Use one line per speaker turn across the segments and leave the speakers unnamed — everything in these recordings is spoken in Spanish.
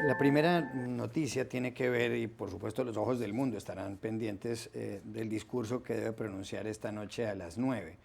La primera noticia tiene que ver, y por supuesto los ojos del mundo estarán pendientes del discurso que debe pronunciar esta noche a las 9,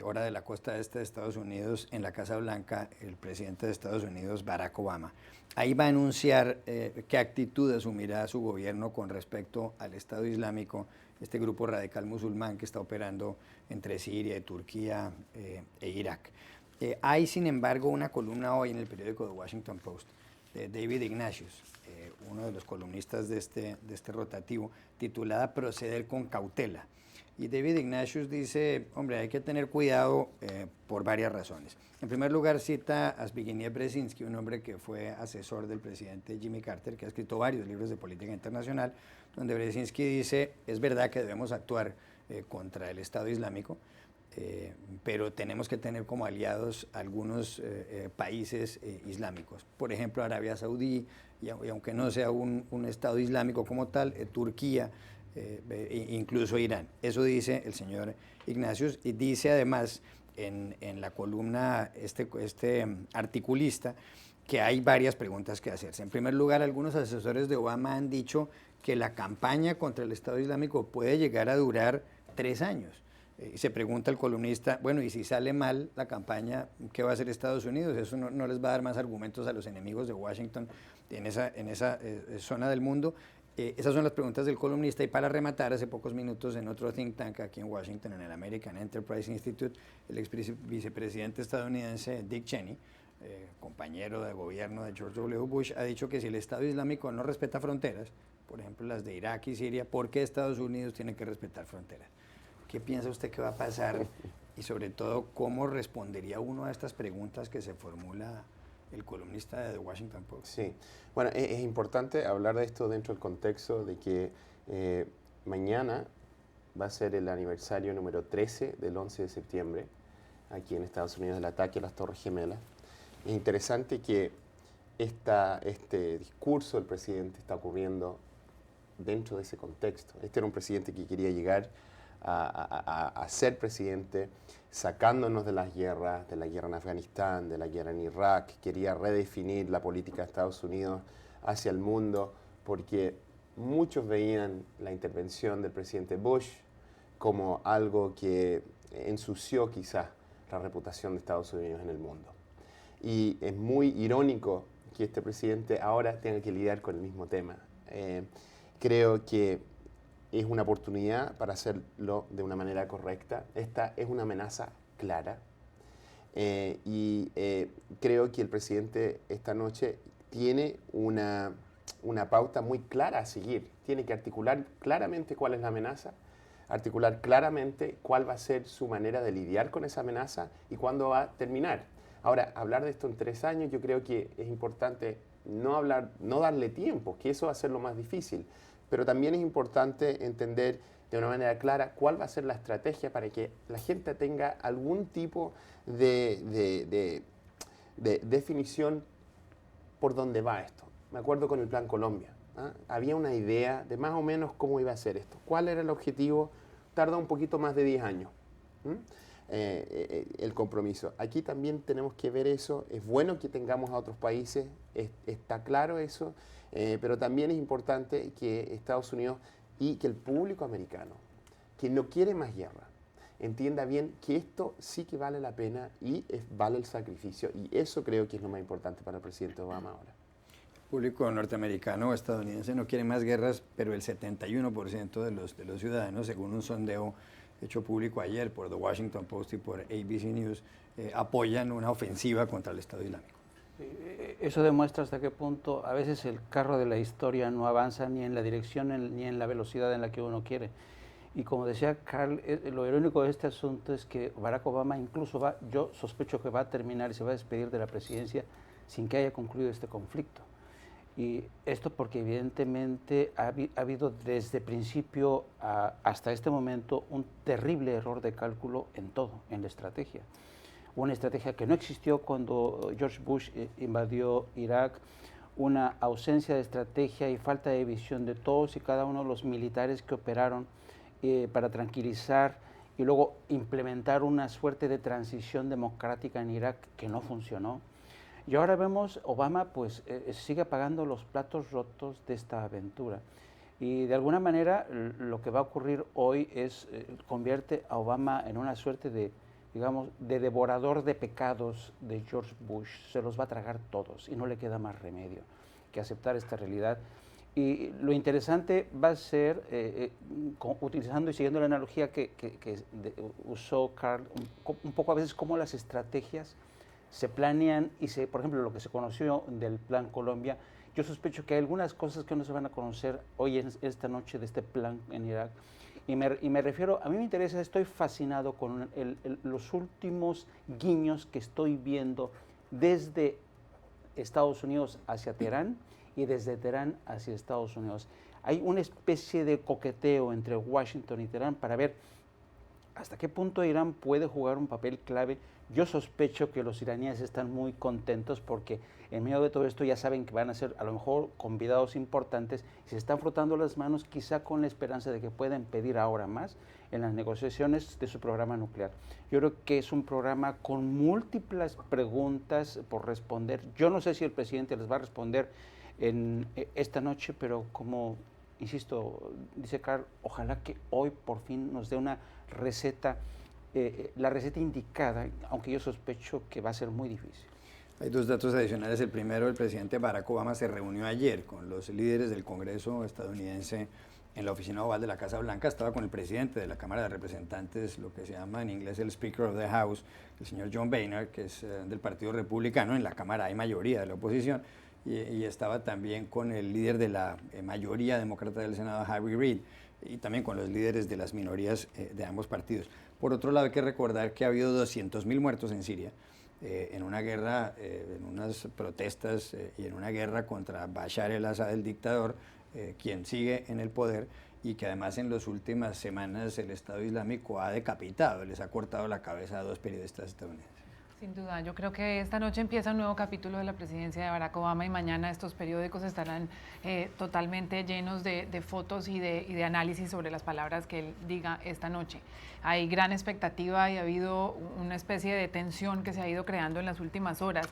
hora de la costa este de Estados Unidos, en la Casa Blanca, el presidente de Estados Unidos, Barack Obama. Ahí va a anunciar qué actitud asumirá su gobierno con respecto al Estado Islámico, este grupo radical musulmán que está operando entre Siria, Turquía e Irak. Hay, sin embargo, una columna hoy en el periódico The Washington Post de David Ignatius, uno de los columnistas de este rotativo, titulada Proceder con cautela. Y David Ignatius dice, hombre, hay que tener cuidado por varias razones. En primer lugar, cita a Zbigniew Brzezinski, un hombre que fue asesor del presidente Jimmy Carter, que ha escrito varios libros de política internacional, donde Brzezinski dice, es verdad que debemos actuar contra el Estado Islámico, pero tenemos que tener como aliados algunos países islámicos. Por ejemplo, Arabia Saudí, y aunque no sea un Estado islámico como tal, Turquía, incluso Irán. Eso dice el señor Ignatius, y dice además en la columna este articulista que hay varias preguntas que hacerse. En primer lugar, algunos asesores de Obama han dicho que la campaña contra el Estado Islámico puede llegar a durar 3 años. Se pregunta el columnista, bueno, y si sale mal la campaña, ¿qué va a hacer Estados Unidos? Eso no les va a dar más argumentos a los enemigos de Washington en esa zona del mundo. Esas son las preguntas del columnista, y para rematar, hace pocos minutos en otro think tank aquí en Washington, en el American Enterprise Institute, el ex vicepresidente estadounidense Dick Cheney, compañero de gobierno de George W. Bush, ha dicho que si el Estado Islámico no respeta fronteras, por ejemplo las de Irak y Siria, ¿por qué Estados Unidos tiene que respetar fronteras? ¿Qué piensa usted que va a pasar? Y sobre todo, ¿cómo respondería uno a estas preguntas que se formula el columnista de The Washington Post?
Sí, bueno, es importante hablar de esto dentro del contexto de que mañana va a ser el aniversario número 13 del 11 de septiembre, aquí en Estados Unidos, del ataque a las Torres Gemelas. Es interesante que este discurso del presidente está ocurriendo dentro de ese contexto. Este era un presidente que quería llegar a ser presidente sacándonos de las guerras, de la guerra en Afganistán, de la guerra en Irak. Quería redefinir la política de Estados Unidos hacia el mundo, porque muchos veían la intervención del presidente Bush como algo que ensució quizás la reputación de Estados Unidos en el mundo. Y es muy irónico que este presidente ahora tenga que lidiar con el mismo tema. Creo que es una oportunidad para hacerlo de una manera correcta. Esta es una amenaza clara y creo que el presidente esta noche tiene una pauta muy clara a seguir. Tiene que articular claramente cuál es la amenaza, articular claramente cuál va a ser su manera de lidiar con esa amenaza y cuándo va a terminar. Ahora, hablar de esto en 3 años, yo creo que es importante no darle tiempo, que eso va a ser lo más difícil. Pero también es importante entender de una manera clara cuál va a ser la estrategia para que la gente tenga algún tipo de definición por dónde va esto. Me acuerdo con el Plan Colombia. Había una idea de más o menos cómo iba a ser esto. ¿Cuál era el objetivo? Tarda un poquito más de 10 años. El compromiso. Aquí también tenemos que ver eso. Es bueno que tengamos a otros países, está claro eso, pero también es importante que Estados Unidos y que el público americano, que no quiere más guerra, entienda bien que esto sí que vale la pena y vale el sacrificio. Y eso creo que es lo más importante para el presidente Obama ahora.
El público norteamericano o estadounidense no quiere más guerras, pero el 71% de los ciudadanos, según un sondeo hecho público ayer por The Washington Post y por ABC News, apoyan una ofensiva contra el Estado Islámico.
Eso demuestra hasta qué punto a veces el carro de la historia no avanza ni en la dirección ni en la velocidad en la que uno quiere. Y como decía Carl, lo irónico de este asunto es que Barack Obama incluso yo sospecho que va a terminar y se va a despedir de la presidencia sin que haya concluido este conflicto. Y esto porque evidentemente ha habido desde principio hasta este momento un terrible error de cálculo en todo, en la estrategia. Una estrategia que no existió cuando George Bush invadió Irak, una ausencia de estrategia y falta de visión de todos y cada uno de los militares que operaron para tranquilizar y luego implementar una suerte de transición democrática en Irak que no funcionó. Y ahora vemos Obama pues sigue pagando los platos rotos de esta aventura. Y de alguna manera lo que va a ocurrir hoy es convierte a Obama en una suerte de, digamos, de devorador de pecados de George Bush. Se los va a tragar todos y no le queda más remedio que aceptar esta realidad. Y lo interesante va a ser, utilizando y siguiendo la analogía que usó Carl, un poco a veces cómo las estrategias se planean y por ejemplo, lo que se conoció del Plan Colombia, yo sospecho que hay algunas cosas que no se van a conocer hoy, esta noche, de este plan en Irak. Y me refiero, a mí me interesa, estoy fascinado con los últimos guiños que estoy viendo desde Estados Unidos hacia Teherán y desde Teherán hacia Estados Unidos. Hay una especie de coqueteo entre Washington y Teherán para ver hasta qué punto Irán puede jugar un papel clave. Yo sospecho que los iraníes están muy contentos porque en medio de todo esto ya saben que van a ser a lo mejor convidados importantes y se están frotando las manos quizá con la esperanza de que puedan pedir ahora más en las negociaciones de su programa nuclear. Yo creo que es un programa con múltiples preguntas por responder. Yo no sé si el presidente les va a responder en esta noche, pero como insisto, dice Carl, ojalá que hoy por fin nos dé una receta, la receta indicada, aunque yo sospecho que va a ser muy difícil.
Hay dos datos adicionales. El primero, el presidente Barack Obama se reunió ayer con los líderes del Congreso estadounidense en la oficina oval de la Casa Blanca. Estaba con el presidente de la Cámara de Representantes, lo que se llama en inglés el Speaker of the House, el señor John Boehner, que es del Partido Republicano. En la Cámara hay mayoría de la oposición. Y estaba también con el líder de la mayoría demócrata del Senado, Harry Reid, y también con los líderes de las minorías de ambos partidos. Por otro lado, hay que recordar que ha habido 200.000 muertos en Siria, en una guerra, en unas protestas y en una guerra contra Bashar el-Assad, el dictador, quien sigue en el poder, y que además en las últimas semanas el Estado Islámico ha decapitado, les ha cortado la cabeza a 2 periodistas estadounidenses.
Sin duda, yo creo que esta noche empieza un nuevo capítulo de la presidencia de Barack Obama y mañana estos periódicos estarán totalmente llenos de fotos y de análisis sobre las palabras que él diga esta noche. Hay gran expectativa y ha habido una especie de tensión que se ha ido creando en las últimas horas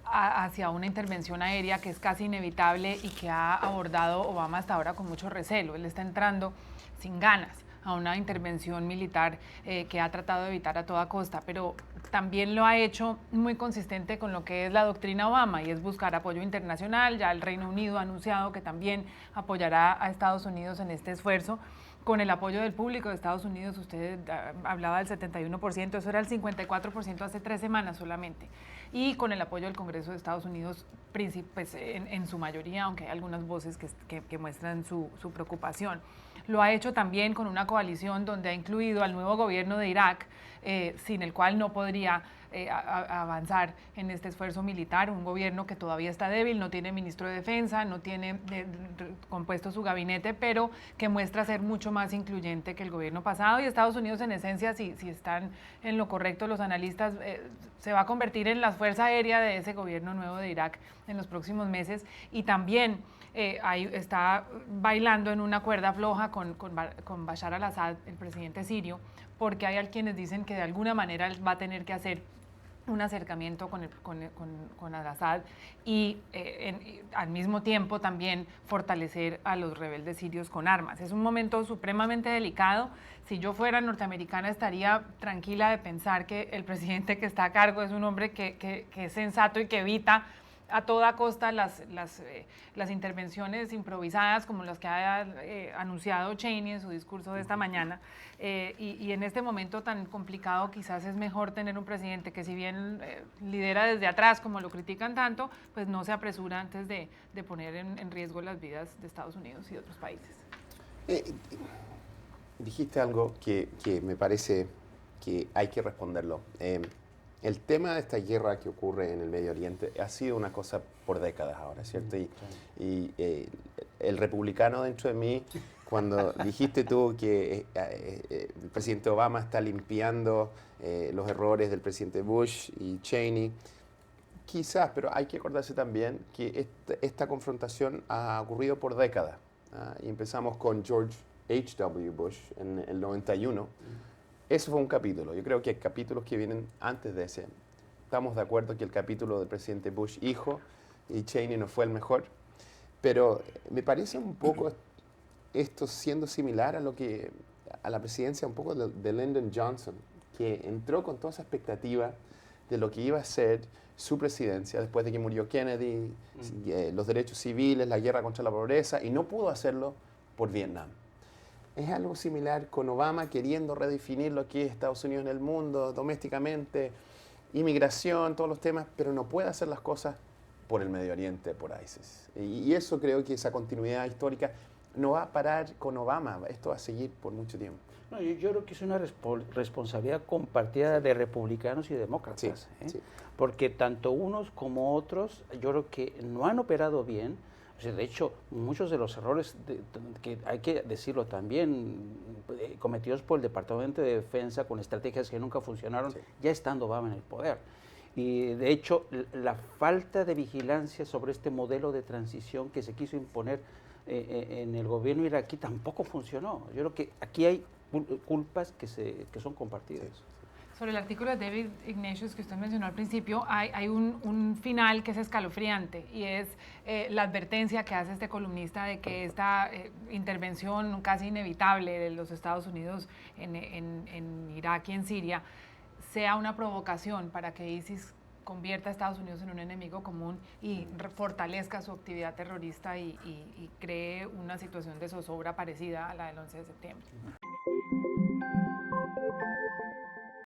hacia una intervención aérea que es casi inevitable y que ha abordado Obama hasta ahora con mucho recelo. Él está entrando sin ganas a una intervención militar que ha tratado de evitar a toda costa, pero también lo ha hecho muy consistente con lo que es la doctrina Obama y es buscar apoyo internacional. Ya el Reino Unido ha anunciado que también apoyará a Estados Unidos en este esfuerzo. Con el apoyo del público de Estados Unidos, usted hablaba del 71%, eso era el 54% hace 3 semanas solamente. Y con el apoyo del Congreso de Estados Unidos, pues, en su mayoría, aunque hay algunas voces que muestran su preocupación. Lo ha hecho también con una coalición donde ha incluido al nuevo gobierno de Irak, sin el cual no podría avanzar en este esfuerzo militar, un gobierno que todavía está débil, no tiene ministro de defensa, no tiene compuesto su gabinete, pero que muestra ser mucho más incluyente que el gobierno pasado. Y Estados Unidos, en esencia, si están en lo correcto los analistas, se va a convertir en la fuerza aérea de ese gobierno nuevo de Irak en los próximos meses, y también ahí está bailando en una cuerda floja con Bashar al-Assad, el presidente sirio, porque hay quienes dicen que de alguna manera él va a tener que hacer un acercamiento con al-Assad y al mismo tiempo también fortalecer a los rebeldes sirios con armas. Es un momento supremamente delicado. Si yo fuera norteamericana estaría tranquila de pensar que el presidente que está a cargo es un hombre que es sensato y que evita a toda costa las intervenciones improvisadas como las que ha anunciado Cheney en su discurso de esta mañana. Y en este momento tan complicado quizás es mejor tener un presidente que, si bien lidera desde atrás, como lo critican tanto, pues no se apresura antes de poner en riesgo las vidas de Estados Unidos y de otros países.
Dijiste algo que me parece que hay que responderlo. El tema de esta guerra que ocurre en el Medio Oriente ha sido una cosa por décadas ahora, ¿cierto? Y el republicano dentro de mí, cuando dijiste tú que el presidente Obama está limpiando los errores del presidente Bush y Cheney, quizás, pero hay que acordarse también que esta confrontación ha ocurrido por décadas. Y empezamos con George H.W. Bush en el 91. Eso fue un capítulo. Yo creo que hay capítulos que vienen antes de ese. estamos de acuerdo que el capítulo del presidente Bush hijo y Cheney no fue el mejor, pero me parece un poco esto siendo similar a la presidencia un poco de Lyndon Johnson, que entró con toda esa expectativa de lo que iba a ser su presidencia después de que murió Kennedy, los derechos civiles, la guerra contra la pobreza, y no pudo hacerlo por Vietnam. Es algo similar con Obama queriendo redefinir lo que es Estados Unidos en el mundo, domésticamente, inmigración, todos los temas, pero no puede hacer las cosas por el Medio Oriente, por ISIS. Y eso creo que esa continuidad histórica no va a parar con Obama, esto va a seguir por mucho tiempo.
No, yo creo que es una responsabilidad compartida de republicanos y demócratas,
Sí.
Porque tanto unos como otros, yo creo que no han operado bien. O sea, de hecho, muchos de los errores, que hay que decirlo también, cometidos por el Departamento de Defensa con estrategias que nunca funcionaron, ya estando Obama en el poder. Y de hecho, la falta de vigilancia sobre este modelo de transición que se quiso imponer en el gobierno iraquí tampoco funcionó. Yo creo que aquí hay culpas que son compartidas.
Sí.
Sobre el artículo de David Ignatius que usted mencionó al principio, hay un final que es escalofriante y es la advertencia que hace este columnista de que esta intervención casi inevitable de los Estados Unidos en Irak y en Siria sea una provocación para que ISIS convierta a Estados Unidos en un enemigo común y fortalezca su actividad terrorista y cree una situación de zozobra parecida a la del 11 de septiembre.